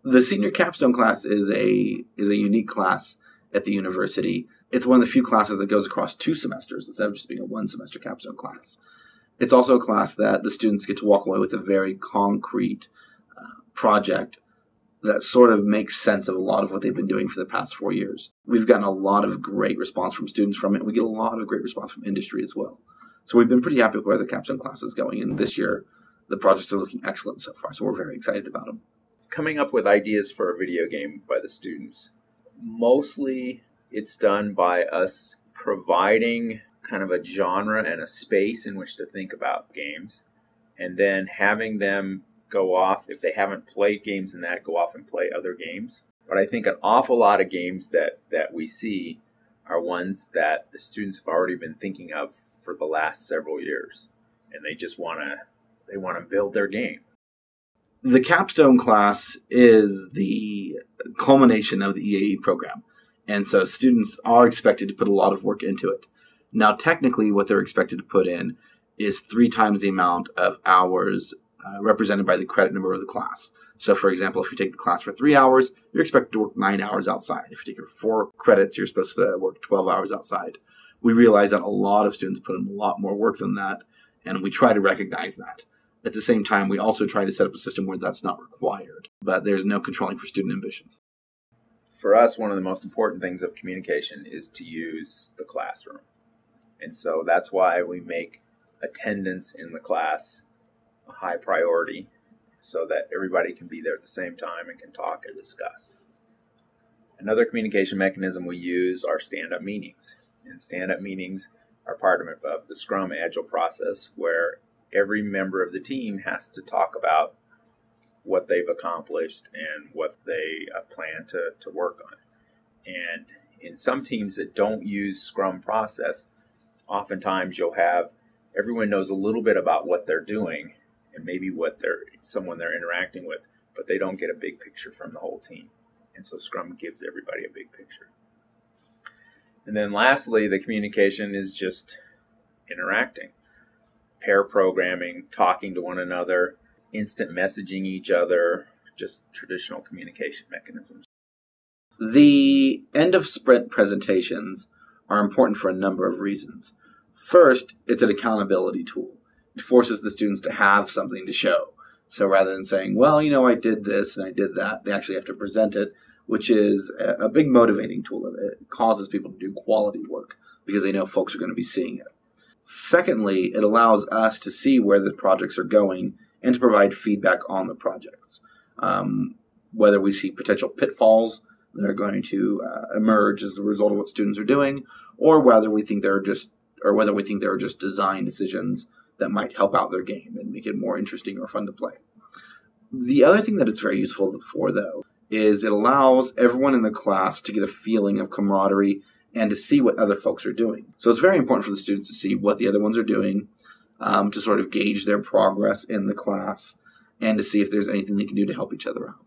The senior capstone class is a unique class at the university. It's one of the few classes that goes across 2 semesters instead of just being a 1-semester capstone class. It's also a class that the students get to walk away with a very concrete project that sort of makes sense of a lot of what they've been doing for the past 4 years. We've gotten a lot of great response from students from it. We get a lot of great response from industry as well. So we've been pretty happy with where the capstone class is going. And this year, the projects are looking excellent so far. So we're very excited about them. Coming up with ideas for a video game by the students. Mostly it's done by us providing kind of a genre and a space in which to think about games, and then having them go off, if they haven't played games in that, go off and play other games. But I think an awful lot of games that we see are ones that the students have already been thinking of for the last several years, and they just want to build their game. The capstone class is the culmination of the EAE program, and so students are expected to put a lot of work into it. Now, technically, what they're expected to put in is 3 times the amount of hours represented by the credit number of the class. So, for example, if you take the class for 3 hours, you're expected to work 9 hours outside. If you take it for 4 credits, you're supposed to work 12 hours outside. We realize that a lot of students put in a lot more work than that, and we try to recognize that. At the same time, we also try to set up a system where that's not required, but there's no controlling for student ambition. For us, one of the most important things of communication is to use the classroom. And so that's why we make attendance in the class a high priority, so that everybody can be there at the same time and can talk and discuss. Another communication mechanism we use are stand-up meetings. And stand-up meetings are part of the Scrum Agile process, where every member of the team has to talk about what they've accomplished and what they plan to work on. And in some teams that don't use Scrum process, oftentimes you'll have everyone knows a little bit about what they're doing and maybe someone they're interacting with, but they don't get a big picture from the whole team. And so Scrum gives everybody a big picture. And then lastly, the communication is just interacting. Pair programming, talking to one another, instant messaging each other, just traditional communication mechanisms. The end of sprint presentations are important for a number of reasons. First, it's an accountability tool. It forces the students to have something to show. So rather than saying, well, I did this and I did that, they actually have to present it, which is a big motivating tool. It causes people to do quality work because they know folks are going to be seeing it. Secondly, it allows us to see where the projects are going and to provide feedback on the projects. Whether we see potential pitfalls that are going to emerge as a result of what students are doing, or whether we think they're just design decisions that might help out their game and make it more interesting or fun to play. The other thing that it's very useful for, though, is it allows everyone in the class to get a feeling of camaraderie and to see what other folks are doing. So it's very important for the students to see what the other ones are doing, to sort of gauge their progress in the class, and to see if there's anything they can do to help each other out.